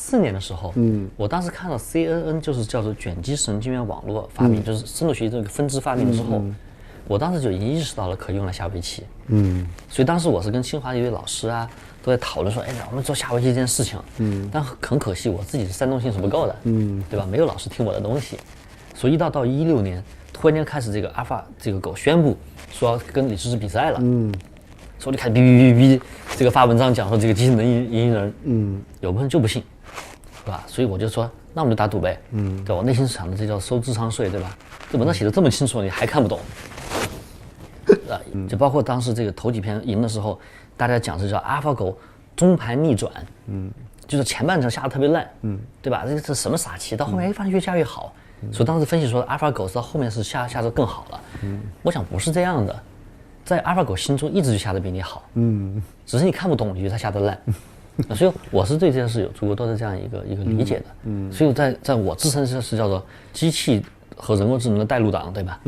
2004年的时候，我当时看到 CNN 就是叫做卷积神经元网络发明，就是深度学习这个分支发明之后，我当时就已经意识到了可以用来下围棋。所以当时我是跟清华的一位老师啊都在讨论说，哎，我们做下围棋这件事情。但很可惜我自己的煽动性是不够的，对吧？没有老师听我的东西，所以一到16年，突然间开始这个阿尔法这个狗宣布说要跟李世石比赛了，所以就开始哔这个发文章讲说这个机器能赢人，有部分人就不信。对吧？所以我就说，那我们就打赌呗。对吧？我内心想的这叫收智商税，对吧？这文章写的这么清楚，你还看不懂？就包括当时这个头几篇赢的时候，大家讲是叫阿尔法狗中盘逆转，就是前半程下的特别烂，对吧？这什么傻棋，到后面发现越下越好。所以当时分析说，阿尔法狗到后面是下得更好了。我想不是这样的，在阿尔法狗心中一直就下得比你好，只是你看不懂，你觉得它下得烂。所以我是对这件事有足够多的这样一个理解的，所以在我自身是叫做机器和人工智能的带路党，对吧？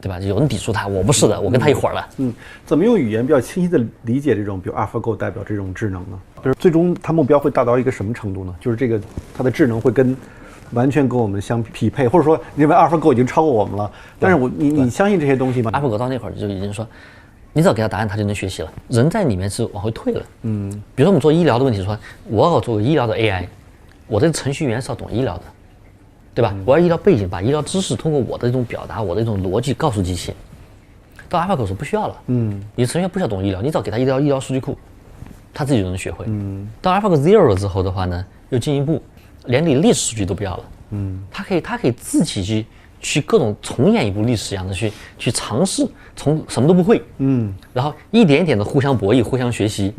对吧？有人抵触它，我不是的，我跟他一伙儿的。怎么用语言比较清晰的理解这种，比如 AlphaGo 代表这种智能呢？就是最终它目标会达到一个什么程度呢？就是这个它的智能会完全跟我们相匹配，或者说认为 AlphaGo 已经超过我们了。但是你相信这些东西吗？AlphaGo 到那会儿就已经说，你只要给他答案，他就能学习了。人在里面是往回退了。比如说我们做医疗的问题，说我要做个医疗的 AI， 我这个程序员是要懂医疗的，对吧？我要医疗背景，把医疗知识通过我的这种表达，我的这种逻辑告诉机器。到 AlphaGo 是不需要了。你程序员不需要懂医疗，你只要给他医疗数据库，他自己就能学会。到 AlphaGo Zero 之后的话呢，又进一步，连你历史数据都不要了。他可以自己去各种重演一部历史一样的去尝试，从什么都不会，然后一点一点的互相博弈、互相学习，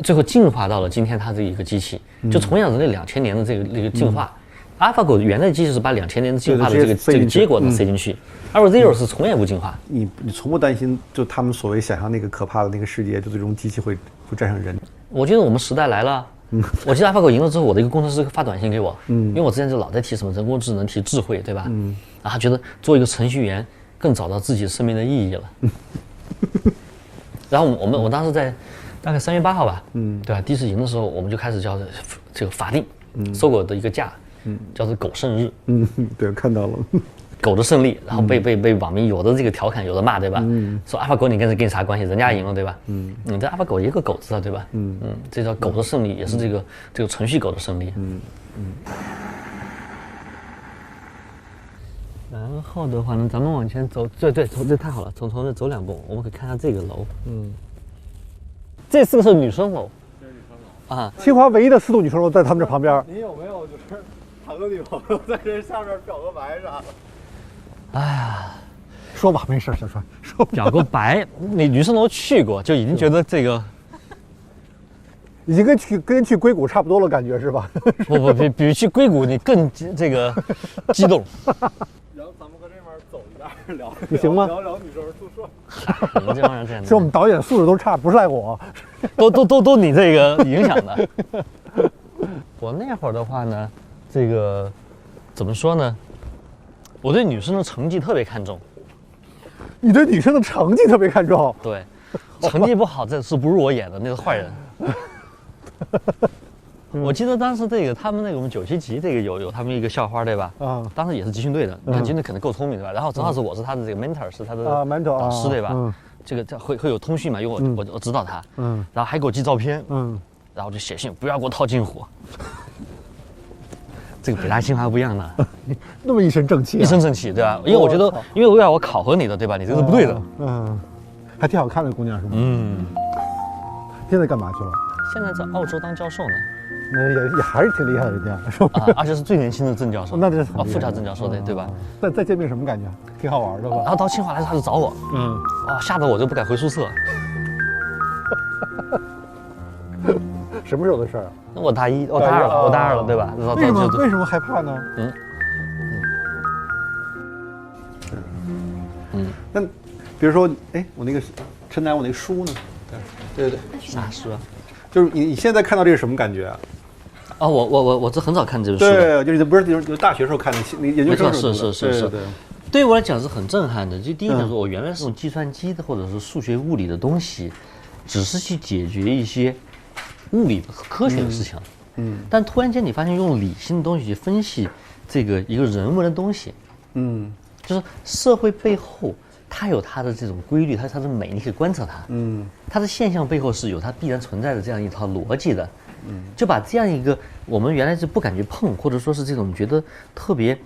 最后进化到了今天它这一个机器，就重演人类2000年的这个进化。AlphaGo 原来的机器是把2000年的进化的这个结果塞进去，AlphaGo Zero 是重演一部进化。你从不担心就他们所谓想象那个可怕的那个世界，就最终机器会战胜人？我觉得我们时代来了。我记得 AlphaGo 赢了之后，我的一个工程师发短信给我，因为我之前就老在提什么人工智能、提智慧，对吧？然后他觉得做一个程序员更找到自己生命的意义了。然后我当时在大概3月8号吧，对吧？第一次赢的时候，我们就开始叫这个法定收狗的一个假，叫做狗圣日。对，看到了。狗的胜利，然后被网民有的这个调侃，有的骂，对吧？说AlphaGo你跟你啥关系？人家赢了，对吧？这AlphaGo一个狗字啊，对吧？这叫狗的胜利，也是这个程序狗的胜利。然后的话呢，咱们往前走，对，这太好了，从这走2步，我们可以看下这个楼。这4个是女生楼。这是女生楼啊，清华唯一的4栋女生楼在他们这旁边。你有没有就是谈个女朋友在这下面表个白啥的？哎呀，说吧，没事，小川，说吧。表个白，你女生楼去过，就已经觉得这个，已经跟去硅谷差不多了，感觉是吧？不，比去硅谷你更这个激动。然后咱们搁这边走一下聊，你行吗？聊女生宿舍。你们这帮人这样，是我们导演素质都差，不是赖我，都你这个影响的。我那会儿的话呢，这个怎么说呢？我对女生的成绩特别看重。你对女生的成绩特别看重？对，成绩不好，这是不是我演的，那是坏人。我记得当时他们我们97级这个有他们一个校花，对吧？当时也是集训队的，你看集训队可能够聪明，对吧？然后正好是我是他的这个 mentor， 是他的导师，对吧？这个会有通讯嘛，因为我指导他，然后还给我寄照片，然后就写信，不要给我套近乎。这个北大清华不一样的，那么一身正气，一身正气，对吧？因为我觉得，因为我考核你的，对吧？你这个是不对的。还挺好看的姑娘是吗？现在干嘛去了？现在在澳洲当教授呢。也还是挺厉害的，人家是吧？而且是最年轻的正教授。那这是副教正教授的，对吧？再见面什么感觉？挺好玩的吧？然后到清华来，他就找我，吓得我就不敢回宿舍。什么时候的事儿啊？那我大二了，对吧？为什么害怕呢？那比如说，我那个陈楠，我那个书呢？对，啥书啊？就是你现在看到这是什么感觉啊？我这很早看这本书。对，就是不是就是大学时候看的，研究生时候是。对我来讲是很震撼的。就第一点说，我原来是用计算机的或者是数学物理的东西，只是去解决一些物理和科学的事情，但突然间你发现用理性的东西去分析这个一个人文的东西，就是社会背后它有它的这种规律，它有它的美，你可以观察它，它的现象背后是有它必然存在的这样一套逻辑的，就把这样一个我们原来是不敢去碰，或者说是这种觉得特别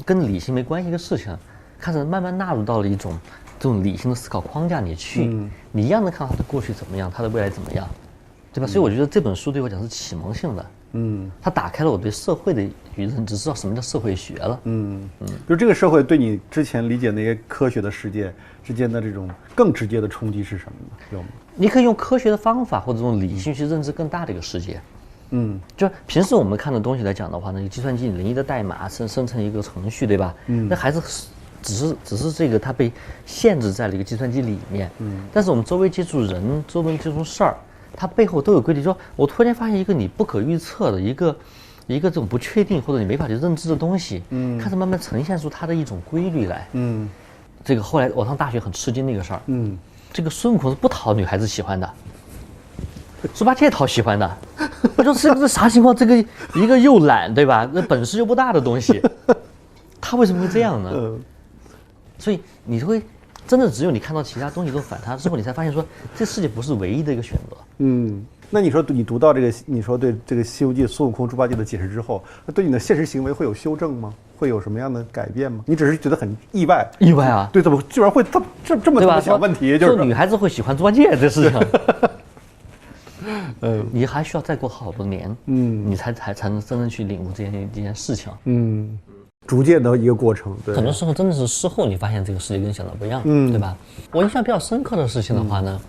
跟理性没关系的事情，开始慢慢纳入到了一种这种理性的思考框架里去，你一样能看到它的过去怎么样，它的未来怎么样，对吧？所以我觉得这本书对我讲是启蒙性的，它打开了我对社会的认知，知道什么叫社会学了，就这个社会对你之前理解那些科学的世界之间的这种更直接的冲击是什么呢？有吗？你可以用科学的方法或者用理性去认知更大的一个世界。就平时我们看的东西来讲的话呢，计算机01的代码生成一个程序，对吧？那还是只是这个它被限制在了一个计算机里面。但是我们周围接触人，周围接触事儿，它背后都有规律。说我突然发现一个你不可预测的一个这种不确定或者你没法去认知的东西，开始慢慢呈现出它的一种规律来。这个后来我上大学很吃惊的一个事儿。这个孙悟空是不讨女孩子喜欢的。猪八戒讨喜欢的，我说这个啥情况？这个一个又懒，对吧？那本事又不大的东西，他为什么会这样呢？所以你会真的只有你看到其他东西都反他之后，你才发现说这世界不是唯一的一个选择。那你说你读到这个，你说对这个《西游记》孙悟空、猪八戒的解释之后，那对你的现实行为会有修正吗？会有什么样的改变吗？你只是觉得很意外？意外啊！对，怎么居然会这么想问题？就是女孩子会喜欢猪八戒这事情。你还需要再过好多年，你才能真正去领悟这件事情，逐渐的一个过程。对，很多时候真的是事后你发现这个世界跟想的不一样，对吧？我印象比较深刻的事情的话呢，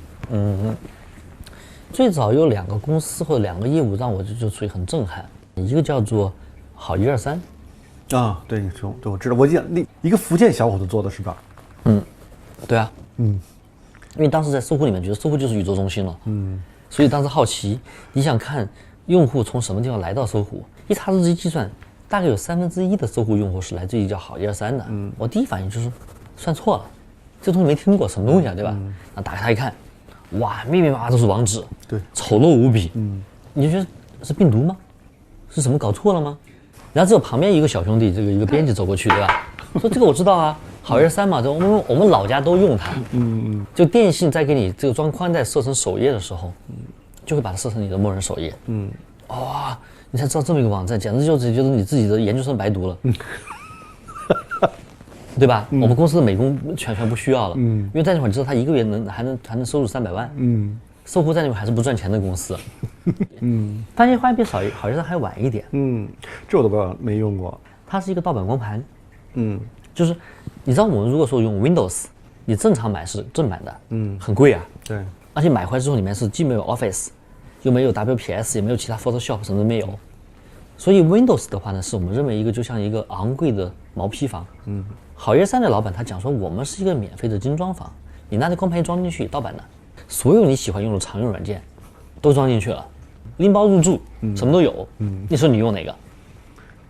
最早有2个公司或者2个业务让我就处于很震撼，一个叫做好123，对，你说，对，我知道，我记得那一个福建小伙子做的是吧？对啊，因为当时在搜狐里面觉得搜狐就是宇宙中心了，所以当时好奇，你想看用户从什么地方来到搜狐，一查日积计算，大概有1/3的搜狐用户是来自于叫好123的。我第一反应就是算错了，这东西没听过，什么东西啊，对吧？那打开它一看，哇，密密麻麻都是网址，对，丑陋无比。你就觉得是病毒吗？是什么搞错了吗？然后只有旁边一个小兄弟，这个一个编辑走过去，对吧？说这个我知道啊，好123嘛，就我们老家都用它。就电信在给你这个装宽带设成首页的时候，就会把它设成你的默认首页。哇，你才知道这么一个网站，简直就是觉得你自己的研究生白读了，对吧？我们公司的美工全不需要了，因为在那会儿你知道他一个月还能收入300万。搜狐在那会儿还是不赚钱的公司。发现比好123还晚一点。这我都没用过。它是一个盗版光盘。就是你知道我们如果说用 Windows， 你正常买是正版的，很贵啊。对，而且买回来之后里面是既没有 Office， 又没有 WPS， 也没有其他 Photoshop， 什么都没有。所以 Windows 的话呢，是我们认为一个就像一个昂贵的毛坯房。好123的老板他讲说，我们是一个免费的精装房，你拿着光盘一装进去，盗版的，所有你喜欢用的常用软件都装进去了，拎包入住，什么都有。你说你用哪个？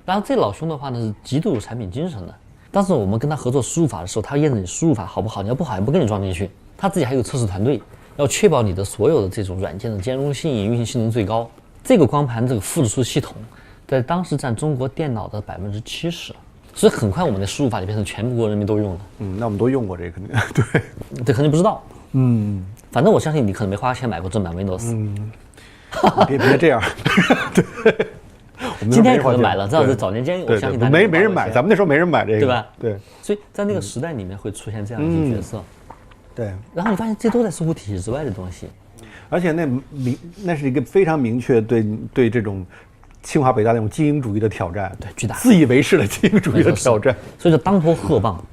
然后这老兄的话呢是极度有产品精神的。当时我们跟他合作输入法的时候，他验证你输入法好不好，你要不好也不给你装进去。他自己还有测试团队，要确保你的所有的这种软件的兼容性、运行性能最高。这个光盘这个复制出系统，在当时占中国电脑的70%，所以很快我们的输入法就变成全国人民都用了。那我们都用过这个，肯定对，这肯定不知道。反正我相信你可能没花钱买过正版 Windows。别这样。对。今天可能买了，这样子早年间我相信没人买，咱们那时候没人买这个，对吧？对，所以在那个时代里面会出现这样一些角色，对。然后你发现这都在搜狐体系之外的东西，而且那是一个非常明确对这种清华北大那种精英主义的挑战，对，巨大自以为是的精英主义的挑战，所以就当头喝棒。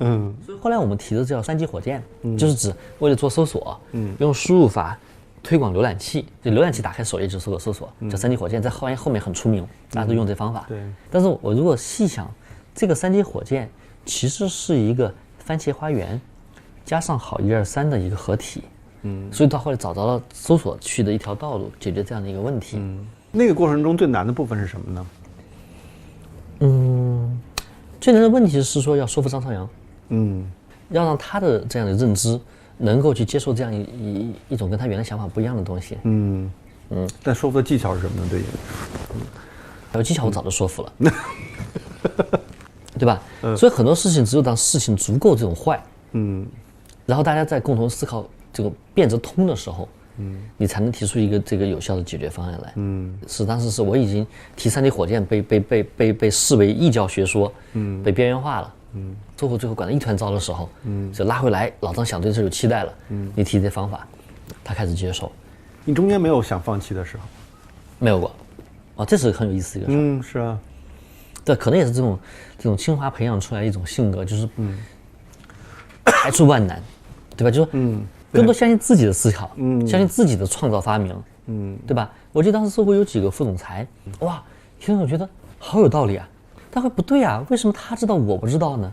所以后来我们提的叫3级火箭，就是指为了做搜索，用输入法推广浏览器，就浏览器打开首页就搜索，叫3级火箭，在后面很出名，大家都用这方法。对。但是我如果细想，这个3级火箭其实是一个番茄花园加上好123的一个合体。所以到后来找到了搜索去的一条道路，解决这样的一个问题。那个过程中最难的部分是什么呢？最难的问题是说要说服张朝阳，要让他的这样的认知能够去接受这样一种跟他原来想法不一样的东西。但说服的技巧是什么呢？对于还有技巧我早就说服了，对吧？所以很多事情只有当事情足够这种坏，然后大家在共同思考这个辩证通的时候，你才能提出一个这个有效的解决方案来。当时是我已经提3D 火箭被视为异教学说，被边缘化了，最后管得一团糟的时候，就拉回来，老张想对这有期待了，你提这方法，他开始接受。你中间没有想放弃的时候？没有过，这是很有意思的一个事儿。是啊，对，可能也是这种清华培养出来一种性格，就是排除万难，对吧？就是更多相信自己的思考，相信自己的创造发明，对吧？我记得当时社会有几个副总裁，哇，听着我觉得好有道理啊，但会不对啊，为什么他知道我不知道呢？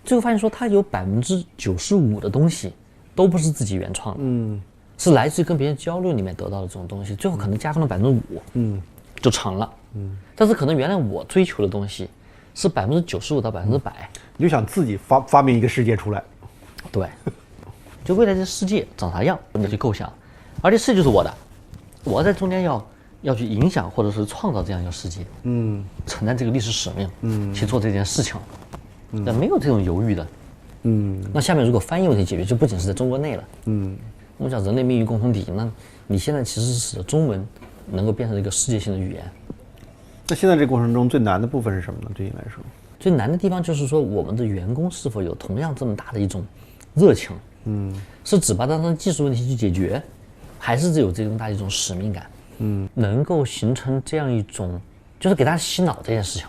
最后发现说他有95%的东西都不是自己原创的，是来自于跟别人交流里面得到的这种东西，最后可能加上了5%，就成了，但是可能原来我追求的东西是95%到100%，你就想自己发明一个世界出来，对，就未来的世界长啥样，你去构想，而且世界就是我的，我在中间要去影响或者是创造这样一个世界，承担这个历史使命，去做这件事情，那没有这种犹豫的，那下面如果翻译问题解决，就不仅是在中国内了，我们讲人类命运共同体，那你现在其实是使得中文能够变成一个世界性的语言。那现在这个过程中最难的部分是什么呢？对你来说，最难的地方就是说，我们的员工是否有同样这么大的一种热情，是只把它当成技术问题去解决，还是有这种大的一种使命感，能够形成这样一种，就是给大家洗脑这件事情。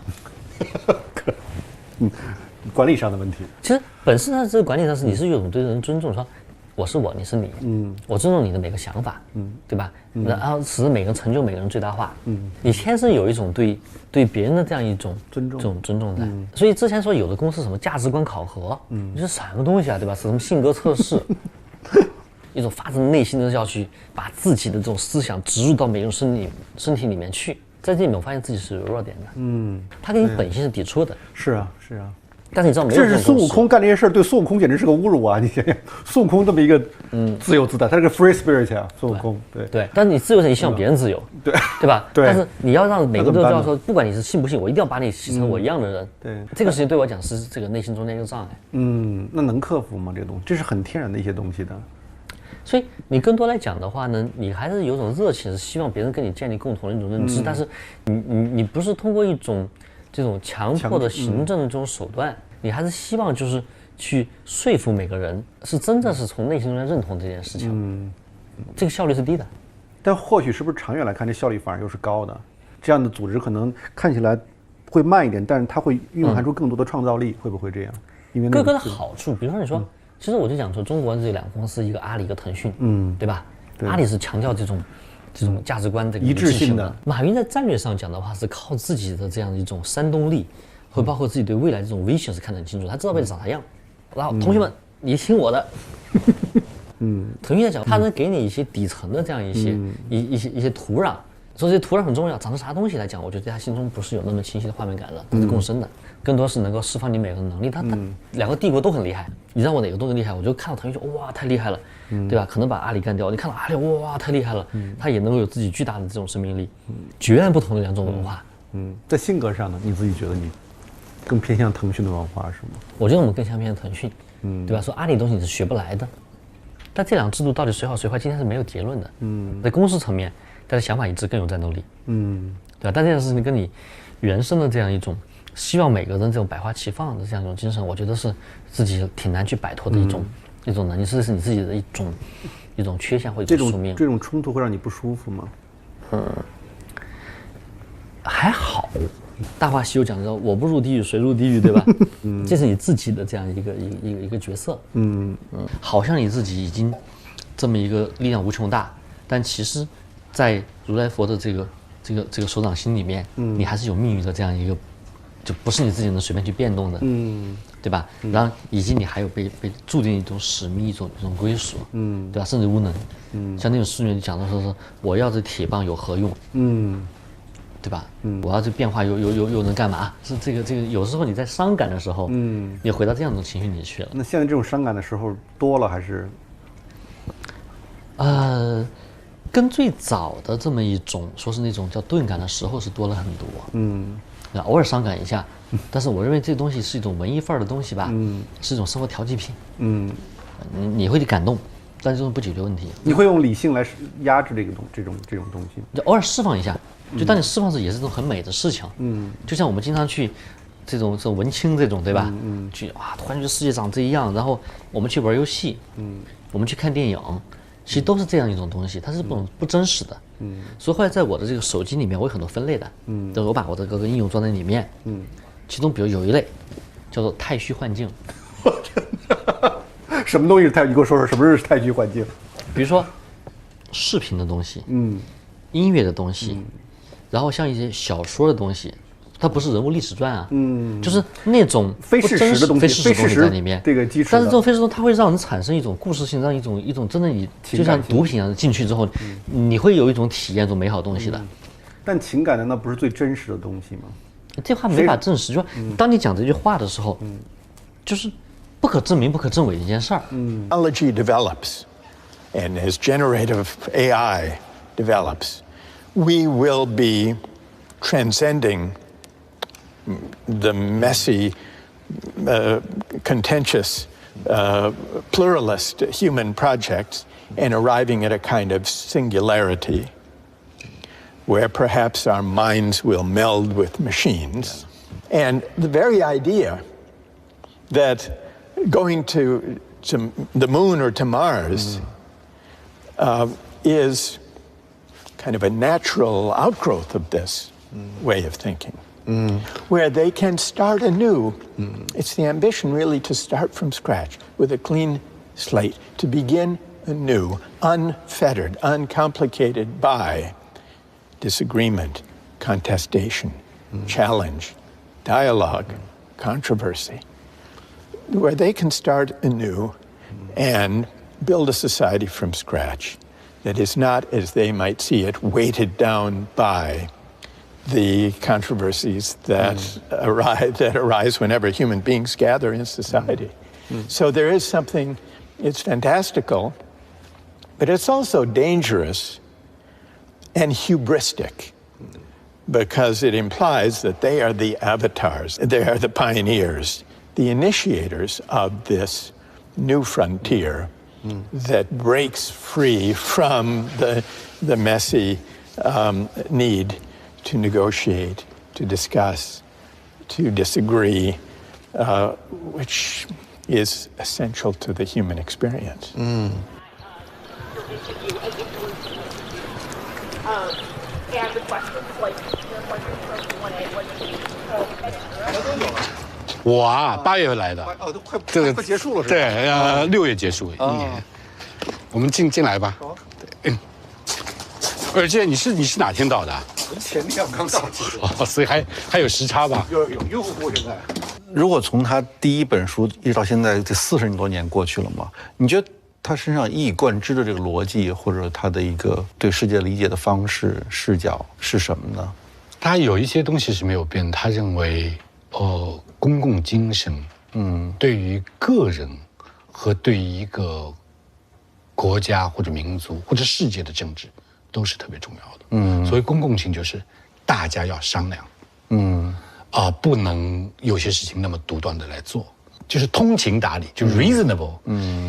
管理上的问题。其实本身上这个管理上是你是有种对人尊重，说我是我，你是你，我尊重你的每个想法，对吧？然后使每个人成就每个人最大化，你天生有一种对别人的这样一种尊重，这种尊重在。所以之前说有的公司什么价值观考核，你说什么东西啊，对吧？是什么性格测试，一种发自内心的要去把自己的这种思想植入到每个人身体里面去，在这里面我发现自己是有弱点的，他跟你本性是抵触的。是啊。但是你知道没有这是孙悟空干这些事儿，对孙悟空简直是个侮辱啊！你想想，孙悟空这么一个自由自在，他是个 free spirit 啊，孙悟空。对。但是你自由是你希望别人自由，对吧？对。但是你要让每个都要说，不管你是信不信，我一定要把你洗成我一样的人。对。这个事情对我讲是这个内心中间一个障碍。那能克服吗？这个东西，这是很天然的一些东西的。所以你更多来讲的话呢，你还是有种热情，是希望别人跟你建立共同的一种认知，但是你不是通过一种这种强迫的行政的这种手段。你还是希望就是去说服每个人，是真正是从内心中认同这件事情，这个效率是低的。但或许是不是长远来看，这效率反而又是高的？这样的组织可能看起来会慢一点，但是它会蕴含出更多的创造力，会不会这样？因为各个的好处，比如说你说，其实我就讲说，中国这2个公司，一个阿里，一个腾讯，对吧？阿里是强调这种价值观这个一致性的。马云在战略上讲的话，是靠自己的这样一种煽动力。会包括自己对未来这种 vision 是看得很清楚，他知道未来长啥样。然后同学们，你听我的。腾讯在讲，他能给你一些底层的这样一些土壤，说这些土壤很重要，长成啥东西来讲，我觉得在他心中不是有那么清晰的画面感了，它是共生的，更多是能够释放你每个人的能力。他2个帝国都很厉害，你让我哪个都更厉害，我就看到腾讯说哇太厉害了，对吧？可能把阿里干掉，你看到阿里哇太厉害了，他也能够有自己巨大的这种生命力，截然不同的2种文化。在性格上呢，你自己觉得你更偏向腾讯的文化是吗？我觉得我们更偏向腾讯，对吧？说阿里的东西你是学不来的，但这2个制度到底谁好谁坏，今天是没有结论的。在公司层面，大家想法一致，更有战斗力。对吧？但这件事情跟你原生的这样一种希望每个人这种百花齐放的这样一种精神，我觉得是自己挺难去摆脱的一种能力，这是你自己的一种缺陷或者宿命。这种冲突会让你不舒服吗？还好。大话西游讲的我不入地狱谁入地狱，对吧？这是你自己的这样一个角色。好像你自己已经这么一个力量无穷大，但其实，在如来佛的这个手掌心里面，你还是有命运的这样一个，就不是你自己能随便去变动的，对吧？然后以及你还有被注定一种使命，一种归属，对吧？甚至无能，像那种书里面讲的说是我要这铁棒有何用？对吧？我要这变化又能干嘛？是这个，有时候你在伤感的时候，你回到这样的情绪里去了。那现在这种伤感的时候多了还是？跟最早的这么一种说是那种叫钝感的时候是多了很多。偶尔伤感一下，但是我认为这东西是一种文艺范儿的东西吧，是一种生活调剂品。你会感动，但这种不解决问题。你会用理性来压制这种东西，就偶尔释放一下。就当你释放时，也是一种很美的事情。就像我们经常去这种文青这种，对吧？去突然觉得世界长这样，然后我们去玩游戏，我们去看电影，其实都是这样一种东西，它是不真实的。所以后来在我的这个手机里面，我有很多分类的。我把我的各个应用装在里面。其中比如有一类叫做太虚幻境。什么东西是你给我说说什么是太虚幻境？比如说视频的东西，音乐的东西，然后像一些小说的东西，它不是人物历史传啊，就是那种非事实的东西，非事实东西在里面。这个基础，但是这种非事实它会让人产生一种故事性，让一种真的你就像毒品一样进去之后，你会有一种体验，一种美好的东西的。但情感难道不是最真实的东西吗？这话没法证实，就当你讲这句话的时候，就是不可证明、不可证伪的一件事儿。Technology develops, and as generative AI develops, we will be transcending the messy, contentious, pluralist human projects and arriving at a kind of singularity where perhaps our minds will meld with machines. And the very idea that going to the moon or to Mars is kind of a natural outgrowth of this way of thinking, where they can start anew. It's the ambition really to start from scratch with a clean slate, to begin anew, unfettered, uncomplicated by disagreement, contestation, challenge, dialogue, controversy, where they can start anew and build a society from scratch that is not, as they might see it, weighted down by the controversies that arise whenever human beings gather in society. So there is something, it's fantastical, but it's also dangerous and hubristic, because it implies that they are the avatars, they are the pioneers, the initiators of this new frontier that breaks free from the messy need to negotiate, to discuss, to disagree, which is essential to the human experience. And the questions, like your questions from Q&A, what do you think? 我啊，8月来的，都快结束了是吧？对，6月结束1年。我们进来吧。而且你是哪天到的？前天刚到。所以还有时差吧？有现在。如果从他第一本书一直到现在，这40多年过去了嘛，你觉得他身上一以贯之的这个逻辑，或者他的一个对世界理解的方式、视角是什么呢？他有一些东西是没有变，他认为，公共精神，对于个人和对于一个国家或者民族或者世界的政治都是特别重要的。所以公共性就是大家要商量，不能有些事情那么独断的来做。就是通情达理，就 reasonable。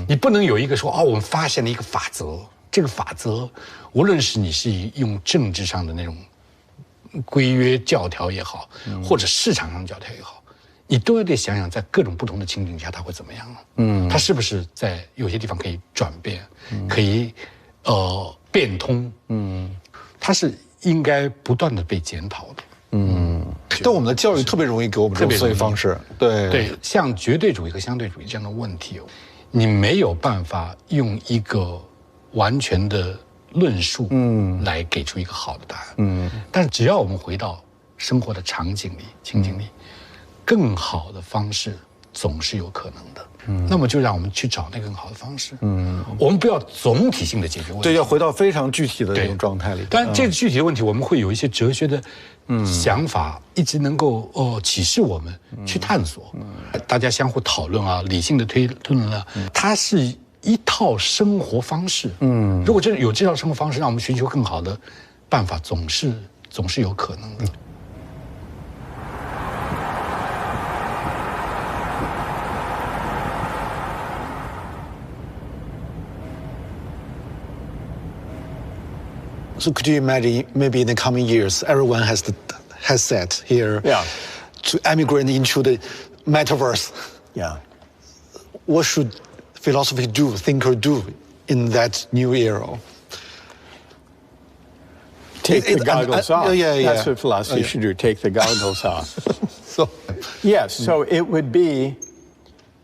你不能有一个说我们发现了一个法则，这个法则，无论是你是用政治上的那种规约教条也好，或者市场上的教条也好，你都得想想在各种不同的情景下它会怎么样。它是不是在有些地方可以转变，可以变通。它是应该不断的被检讨的。但我们的教育特别容易给我们这种思维方式，对，像绝对主义和相对主义这样的问题，你没有办法用一个完全的论述，来给出一个好的答案，但只要我们回到生活的场景里、情景里，更好的方式总是有可能的。那么就让我们去找那个更好的方式。我们不要总体性的解决问题，对，要回到非常具体的那种状态里。当然，这个具体的问题，我们会有一些哲学的想法，一直能够启示我们去探索。大家相互讨论啊，理性的推论啊，它是一套生活方式。如果真的有这套生活方式，让我们寻求更好的办法，总是有可能的。So could you imagine maybe in the coming years, everyone has said here to emigrate into the metaverse. Yeah. What should philosophy do, thinker do in that new era? Take the goggles off. Yeah. That's what philosophy should do, take the goggles off. So it would be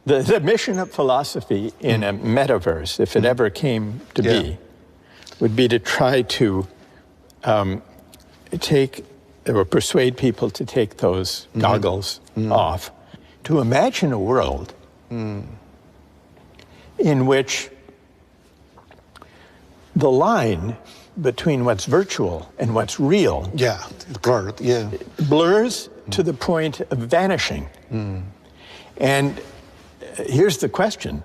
the mission of philosophy in a metaverse, if it ever came to be, would be to try to take or persuade people to take those goggles off, to imagine a world in which the line between what's virtual and what's real blurs to the point of vanishing. And here's the question.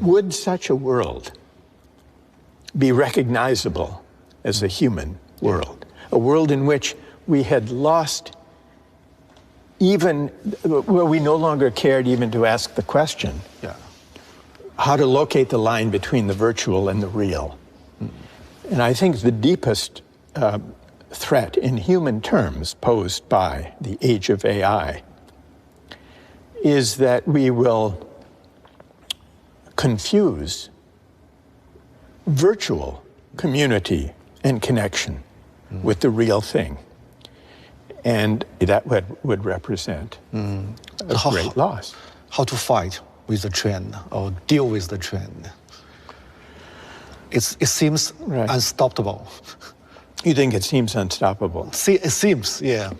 Would such a world be recognizable as a human world? A world in which we had lost even, where we no longer cared even to ask the question, how to locate the line between the virtual and the real. And I think the deepest threat in human terms posed by the age of AI is that we will confuse virtual community and connection with the real thing. And that would represent a great loss. How to fight with the trend or deal with the trend? It seems unstoppable. You think it seems unstoppable? It seems, yeah.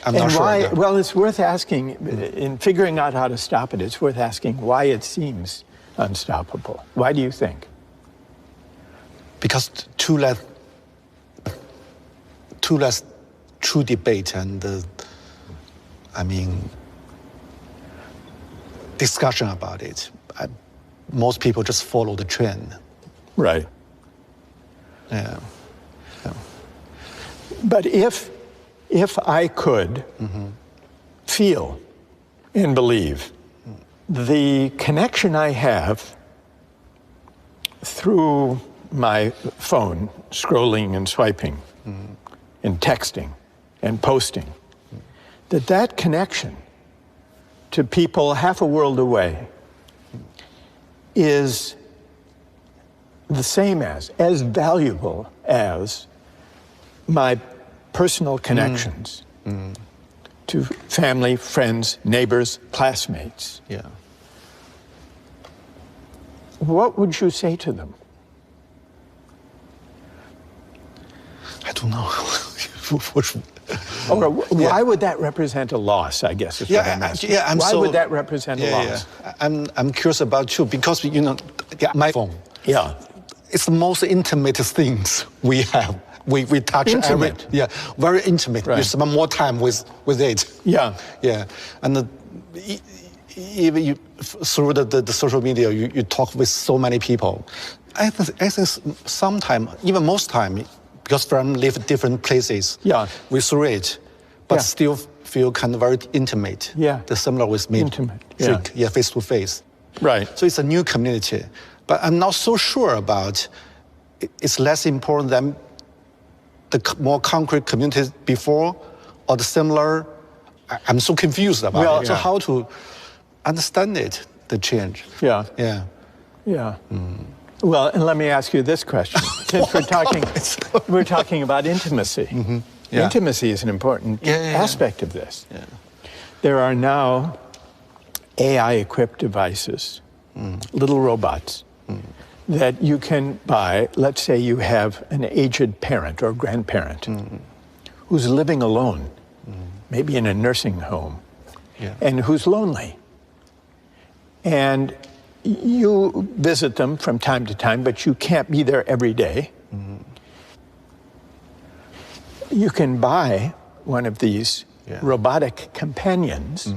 I'm and not why, sure. Well, it's worth asking, in figuring out how to stop it, it's worth asking why it seems unstoppable. Why do you think? Because too less true debate and, discussion about it. Most people just follow the trend. Right. Yeah. But if I could feel and believe the connection I have through my phone, scrolling and swiping and texting and posting, that connection to people half a world away is the same as valuable as my personal connections to family, friends, neighbors, classmates. Yeah. What would you say to them? I don't know. Why would that represent a loss, I guess is what I'm asking. Why would that represent a loss? I'm curious about too, because, my phone. Yeah. It's the most intimate things we have. We touch intimate. Very intimate. Right. You spend more time with it. Yeah. Yeah. And even you, through the social media, you talk with so many people. I think sometimes, even most time, because from live different places, we through it, but still feel kind of very intimate. Yeah. The similar with me. Intimate. Face to face. Right. So it's a new community. But I'm not so sure about it's less important than the more concrete communities before or the similar. I'm so confused about it. So how to understand it, the change? Yeah. Yeah. Yeah. Well, and let me ask you this question. Since we're talking about intimacy. Yeah. Intimacy is an important aspect of this. Yeah. There are now AI-equipped devices, little robots, that you can buy. Let's say you have an aged parent or grandparent who's living alone, maybe in a nursing home, and who's lonely. And you visit them from time to time, but you can't be there every day. You can buy one of these robotic companions,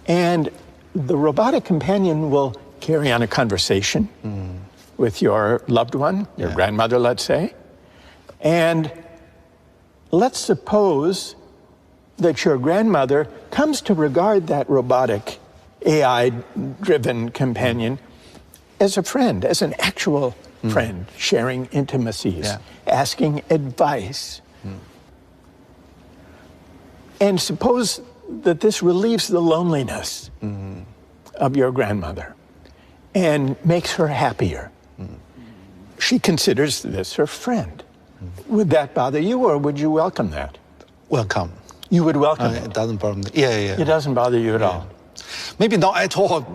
and the robotic companion will carry on a conversation with your loved one, your grandmother, let's say, and let's suppose that your grandmother comes to regard that robotic, AI-driven companion as a friend, as an actual friend, sharing intimacies, asking advice. And suppose that this relieves the loneliness of your grandmother and makes her happier. She considers this her friend. Would that bother you, or would you welcome that? Welcome. You would welcome It it. doesn't bother me. Yeah. It doesn't bother you at all. Maybe not at all.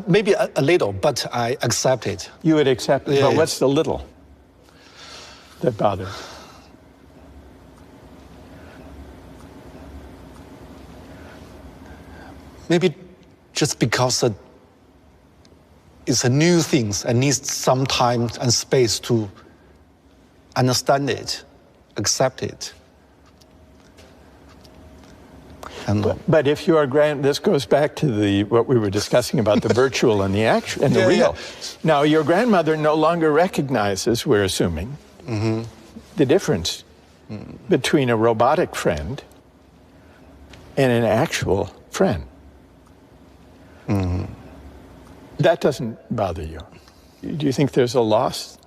Maybe a little, but I accept it. You would accept it, Yeah, but yeah. what's the little that bothers? Maybe just because it's a new thing and needs some time and space to understand it, accept it. And But if your this goes back to what we were discussing about the virtual and the actual and the Yeah, real. yeah. Now, your grandmother no longer recognizes, we're assuming, the difference between a robotic friend and an actual friend. That doesn't bother you. Do you think there's a loss?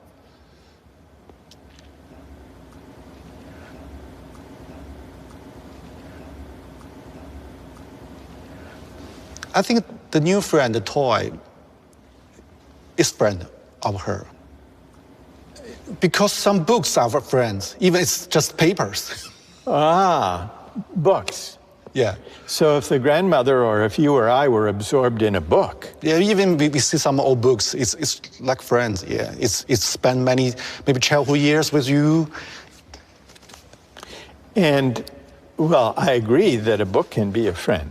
I think the new friend, the toy, is friend of her. Because some books are for friends, even it's just papers. Books. Yeah. So if the grandmother or if you or I were absorbed in a book, Yeah, even we see some old books, it's like friends, yeah. It's spent many, maybe childhood years with you. and, well, I agree that a book can be a friend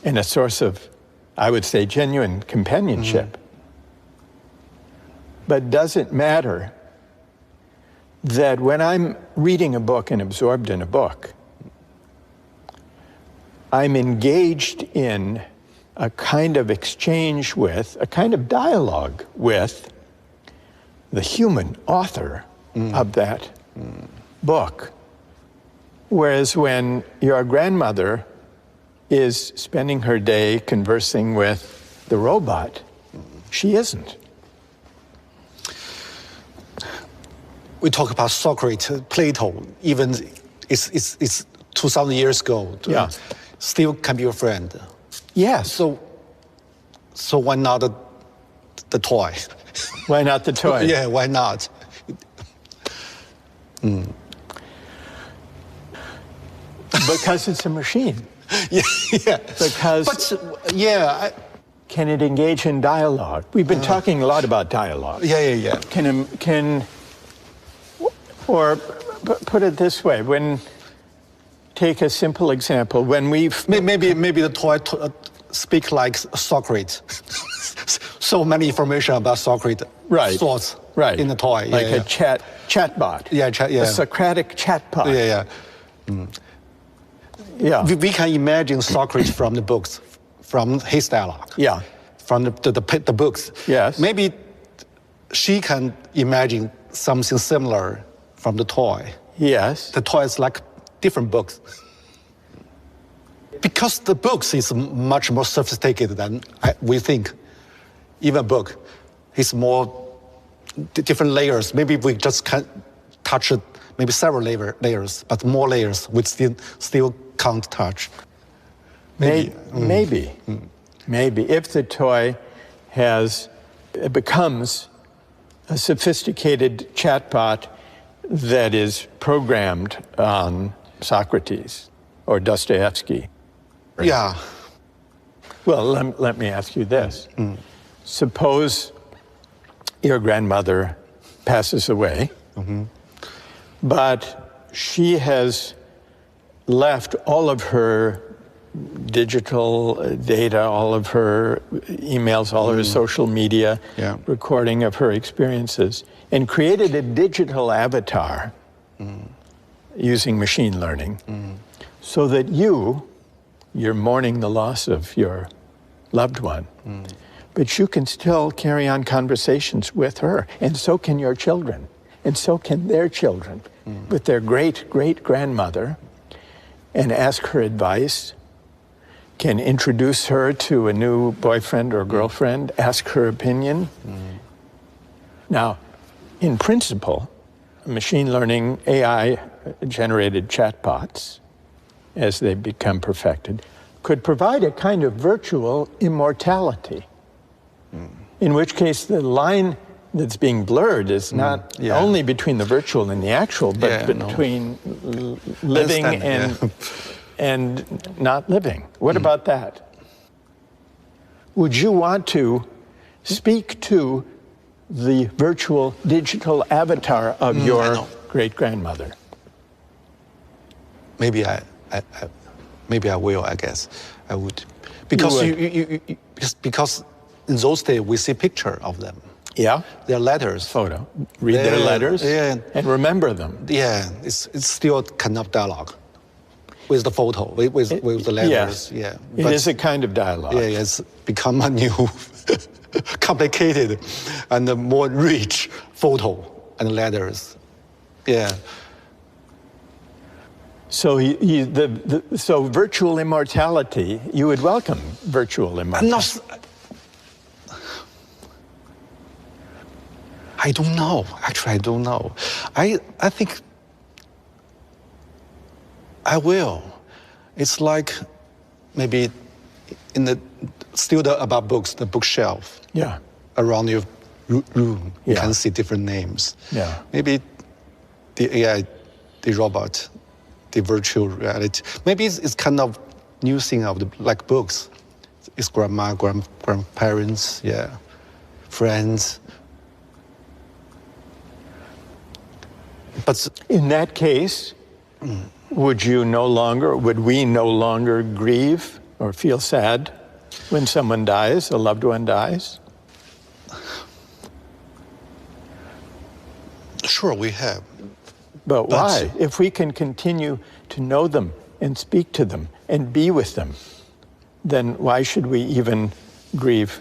and a source of, I would say, genuine companionship. But does it matter that when I'm reading a book and absorbed in a book, I'm engaged in a kind of exchange with, a kind of dialogue with the human author of that book? Whereas when your grandmother is spending her day conversing with the robot, she isn't. We talk about Socrates, Plato, even it's 2,000 years ago. Yeah. Still can be your friend. Yes. So why not the toy? Why not the toy? Yeah, why not? Because it's a machine. Yeah. Because But yeah, can it engage in dialogue? We've been talking a lot about dialogue. yeah. Or put it this way, take a simple example, when Maybe the toy speak like Socrates. So many information about Socrates. Right. Thoughts. Right. In the toy. like Yeah, a chatbot. Yeah, A Socratic chatbot. Yeah. Yeah. We can imagine Socrates from the books, from his dialogue. Yeah. From the books. Yes. Maybe she can imagine something similar from the toy. Yes. The toy is like different books. Because the books is much more sophisticated than we think. Even a book is more different layers. Maybe we just can touch it, maybe several layers, but more layers we still can't touch. Maybe. If the toy becomes a sophisticated chatbot that is programmed on Socrates or Dostoevsky. Yeah. Well, let me ask you this. Suppose your grandmother passes away, but she has left all of her digital data, all of her emails, all of her social media, recording of her experiences, and created a digital avatar using machine learning, so that you're mourning the loss of your loved one, but you can still carry on conversations with her, and so can your children, and so can their children, with their great-great-grandmother, and ask her advice, can introduce her to a new boyfriend or girlfriend, ask her opinion. Now, in principle, machine learning, AI-generated chatbots, as they become perfected, could provide a kind of virtual immortality, in which case the line that's being blurred is not only between the virtual and the actual, but between living and not living. What about that? Would you want to speak to the virtual digital avatar of your great-grandmother? Maybe I will. I guess I would, because because in those days we see picture of them. Yeah, Their letters. photo. Read their letters. And remember them. Yeah, it's still kind of dialogue with the photo, with the letters. Yes. It is a kind of dialogue. Yeah, it's become a new, complicated, and a more rich photo and letters. Yeah. So so virtual immortality, you would welcome virtual immortality. I don't know. Actually, I don't know. I think I will. It's like maybe in the about books, the bookshelf. Yeah. Around your room, you can see different names. Yeah. Maybe the AI, the robot, the virtual reality. Maybe it's kind of new thing of like books. It's grandma, grandparents, friends. But in that case, would we no longer grieve or feel sad when someone dies, a loved one dies? Sure, we have. But why? If we can continue to know them and speak to them and be with them, then why should we even grieve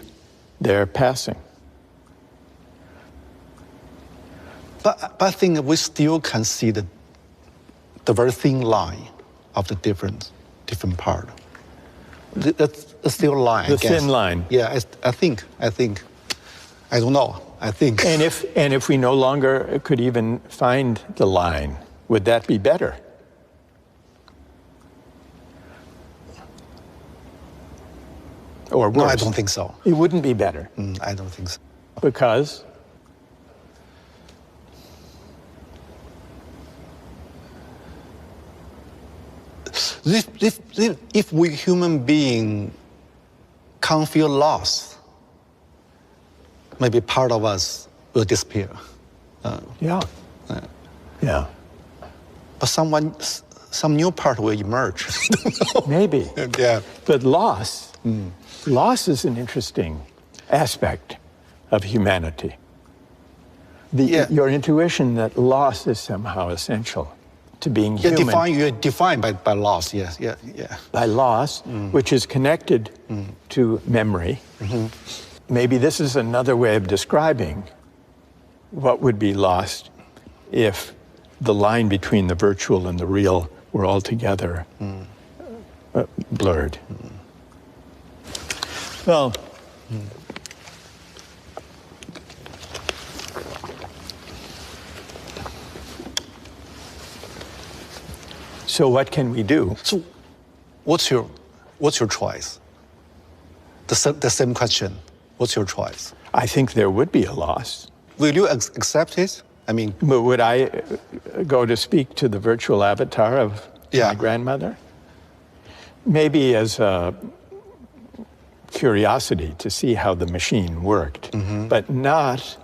their passing? But I think we still can see the very thin line of the different part. That's still a line. The thin line. Yeah, I think. I don't know. I think. And if we no longer could even find the line, would that be better? Or worse? No, I don't think so. It wouldn't be better. I don't think so. Because? If we human being can't feel loss, maybe part of us will disappear. Yeah. But some new part will emerge. Maybe. Yeah. But loss is an interesting aspect of humanity. Your intuition that loss is somehow essential to being human. You're defined by loss, yeah. By loss, which is connected to memory. Maybe this is another way of describing what would be lost if the line between the virtual and the real were altogether blurred. Well, so what can we do? So, what's your choice? The same question. What's your choice? I think there would be a loss. Will you accept it? I mean, but would I go to speak to the virtual avatar of my grandmother? Maybe as a curiosity to see how the machine worked, but not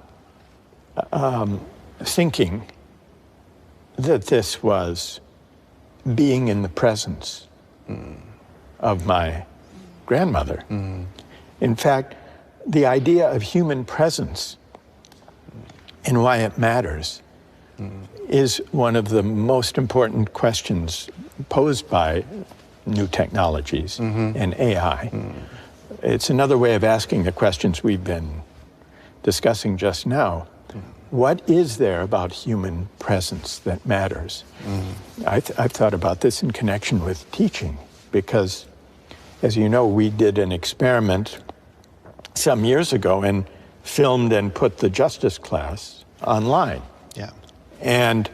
thinking that this was being in the presence of my grandmother. In fact, the idea of human presence and why it matters is one of the most important questions posed by new technologies and AI. it's another way of asking the questions we've been discussing just now. What is there about human presence that matters? I've thought about this in connection with teaching because, as you know, we did an experiment some years ago and filmed and put the justice class online. Yeah. And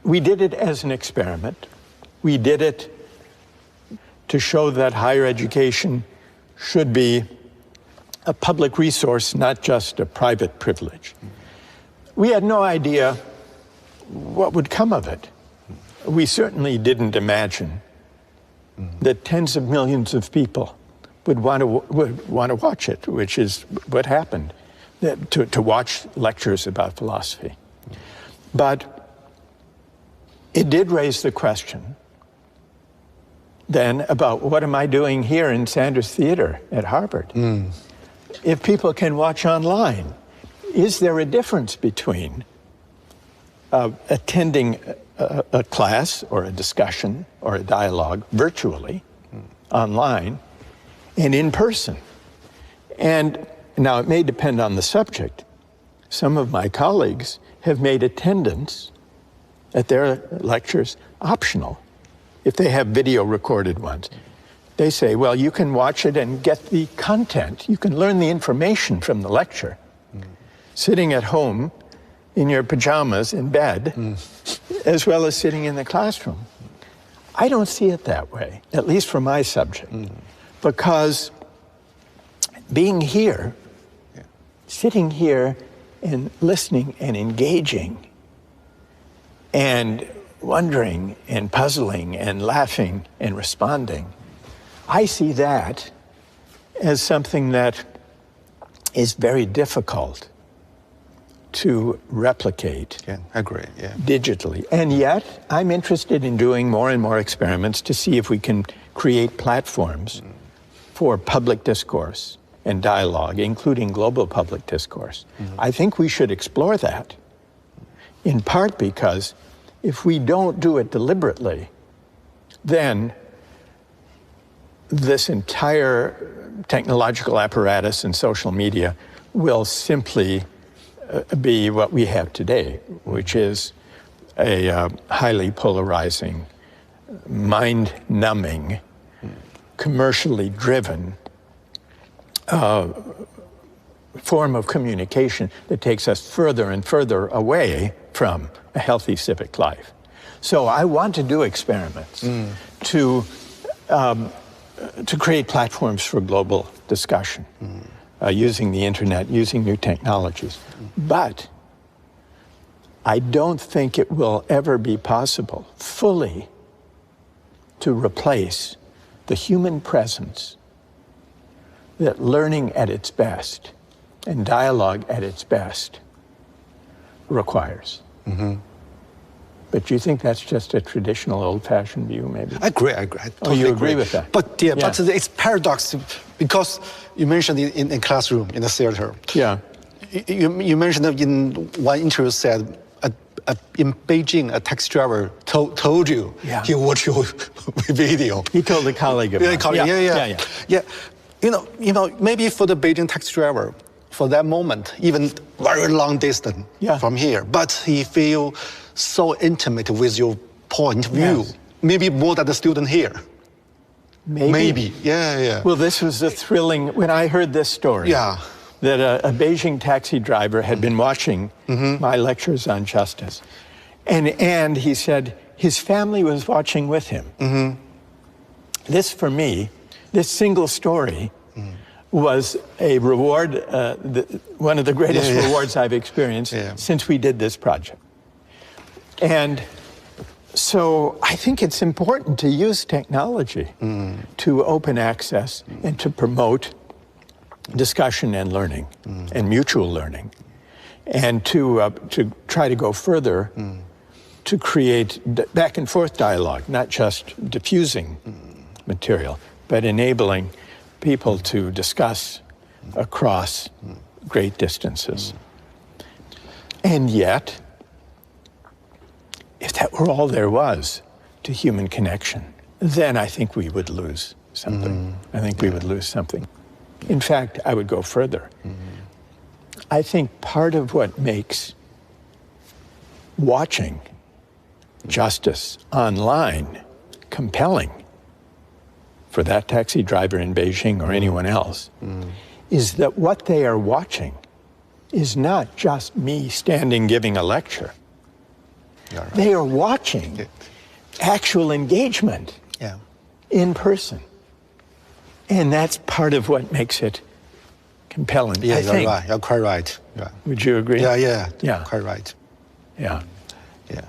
we did it as an experiment. We did it to show that higher education should be a public resource, not just a private privilege. We had no idea what would come of it. We certainly didn't imagine that tens of millions of people would want to watch it, which is what happened, to watch lectures about philosophy. But it did raise the question then about what am I doing here in Sanders Theater at Harvard? If people can watch online, is there a difference between attending a class or a discussion or a dialogue virtually, online, and in person? And now it may depend on the subject. Some of my colleagues have made attendance at their lectures optional if they have video recorded ones. They say, well, you can watch it and get the content. You can learn the information from the lecture. Sitting at home in your pajamas in bed, as well as sitting in the classroom. I don't see it that way, at least for my subject, because being here, sitting here and listening and engaging and wondering and puzzling and laughing and responding, I see that as something that is very difficult to replicate digitally. And yet, I'm interested in doing more and more experiments to see if we can create platforms for public discourse and dialogue, including global public discourse. I think we should explore that, in part because if we don't do it deliberately, then this entire technological apparatus and social media will simply be what we have today, which is a highly polarizing, mind-numbing, commercially driven form of communication that takes us further and further away from a healthy civic life. So I want to do experiments to create platforms for global discussion. Using the internet, using new technologies. But I don't think it will ever be possible fully to replace the human presence that learning at its best and dialogue at its best requires. But do you think that's just a traditional old-fashioned view, maybe? I agree. I totally you agree with that? But but it's paradox because you mentioned in a classroom, in the theater. Yeah. You mentioned that in one interview said, in Beijing, a taxi driver told you he watched your video. He told a colleague of mine. Yeah. You know, maybe for the Beijing taxi driver, for that moment, even very long distance from here, but he feel so intimate with your point of view, maybe more than the student here. Maybe. Yeah. Well, this was a thrilling, when I heard this story, that a Beijing taxi driver had been watching my lectures on justice. And he said his family was watching with him. This, for me, this single story was a reward, one of the greatest rewards I've experienced since we did this project. And so I think it's important to use technology to open access and to promote discussion and learning and mutual learning, and to try to go further to create back and forth dialogue, not just diffusing material, but enabling people to discuss across great distances. And yet, if that were all there was to human connection, then I think we would lose something. I think we would lose something. In fact, I would go further. I think part of what makes watching justice online compelling for that taxi driver in Beijing or anyone else is that what they are watching is not just me standing giving a lecture. Right. They are watching actual engagement in person. And that's part of what makes it compelling. Yeah, I you're think. right. You're quite right. Yeah. Would you agree? Yeah. Quite right. Yeah. Yeah.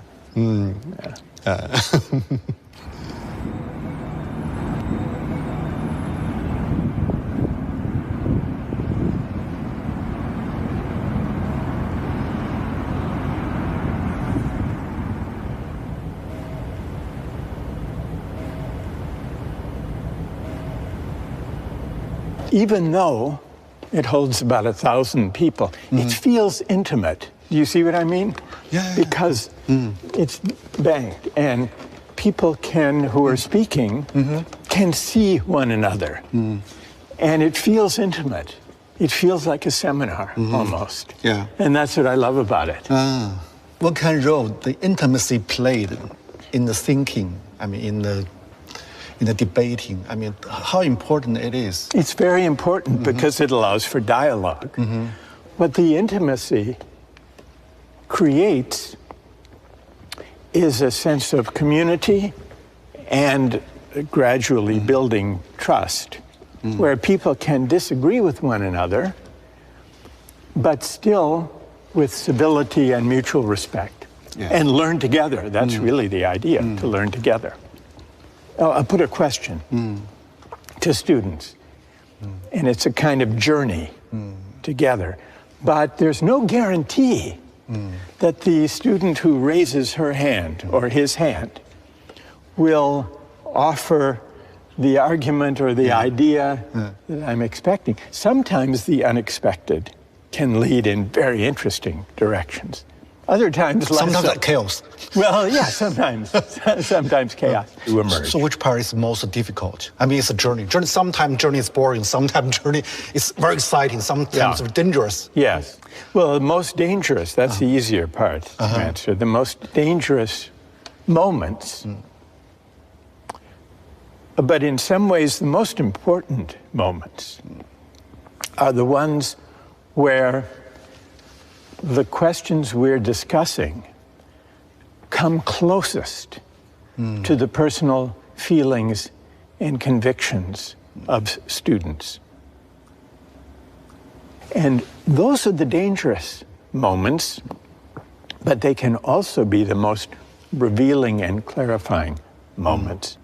Even though it holds about 1,000 people, it feels intimate. Do you see what I mean? Yeah. Because it's banked, and people who are speaking can see one another. And it feels intimate. It feels like a seminar almost. Yeah. And that's what I love about it. What kind of role the intimacy played in the thinking? I mean, in the debating. I mean, how important it is. It's very important because it allows for dialogue. What the intimacy creates is a sense of community and gradually building trust, where people can disagree with one another, but still with civility and mutual respect, and learn together. That's really the idea, to learn together. I'll put a question to students, and it's a kind of journey together. But there's no guarantee that the student who raises her hand or his hand will offer the argument or the idea that I'm expecting. Sometimes the unexpected can lead in very interesting directions. Other times, less Sometimes so. like chaos. Well, yeah, sometimes chaos to emerge. So which part is most difficult? I mean, it's a journey. Sometimes journey is boring. Sometimes journey is very exciting. Sometimes dangerous. Yes. Well, the most dangerous, that's the easier part to answer. The most dangerous moments, but in some ways the most important moments, are the ones where the questions we're discussing come closest to the personal feelings and convictions of students. And those are the dangerous moments, but they can also be the most revealing and clarifying moments.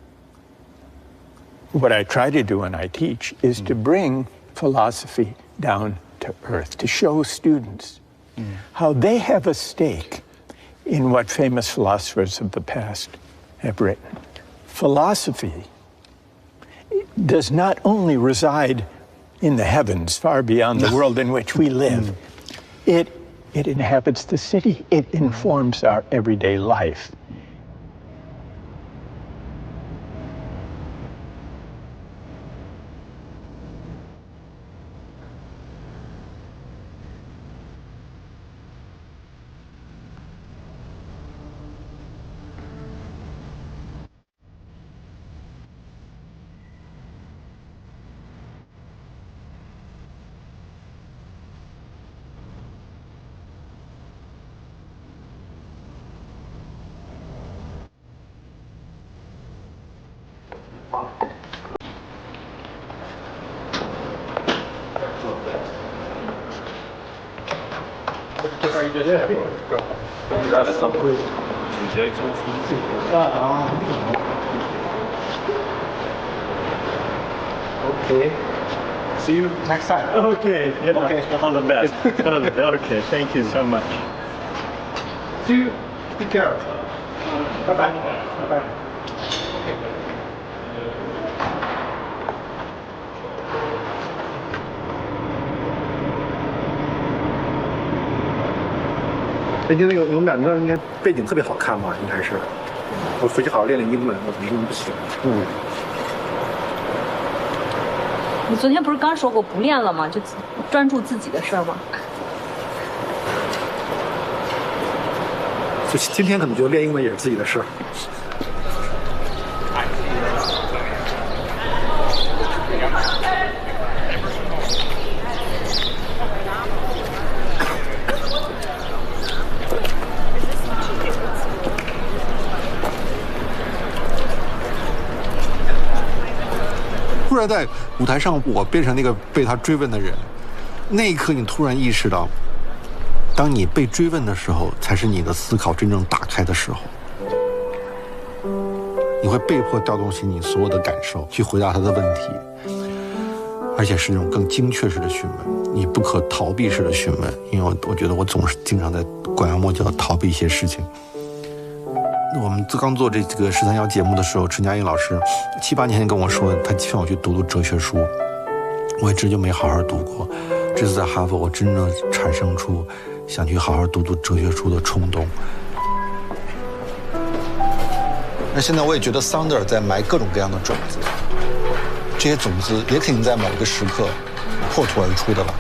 What I try to do when I teach is to bring philosophy down to earth, to show students how they have a stake in what famous philosophers of the past have written. Philosophy does not only reside in the heavens, far beyond the world in which we live. It inhabits the city. It informs our everyday life. Okay. See you next time. Okay. Okay. All the best. Okay. Thank you so much. See you. Take care. Bye bye. Bye bye.北京那个我们俩那应该背景特别好看嘛，应该是。我回去好好练练英文，我英文不行。你昨天不是刚说过不练了吗？就专注自己的事儿吗？就今天可能觉得练英文也是自己的事儿。突然在舞台上，我变成那个被他追问的人，那一刻你突然意识到，当你被追问的时候，才是你的思考真正打开的时候。你会被迫调动起你所有的感受去回答他的问题，而且是那种更精确式的询问，你不可逃避式的询问。因为我觉得我总是经常在拐弯抹角逃避一些事情。我们刚做这个13-1节目的时候，陈嘉映老师7、8年前跟我说，他劝我去读哲学书，我一直就没好好读过。这次在哈佛，我真正产生出想去好好读哲学书的冲动。那现在我也觉得桑德尔在埋各种各样的种子，这些种子也肯定在某一个时刻破土而出的了。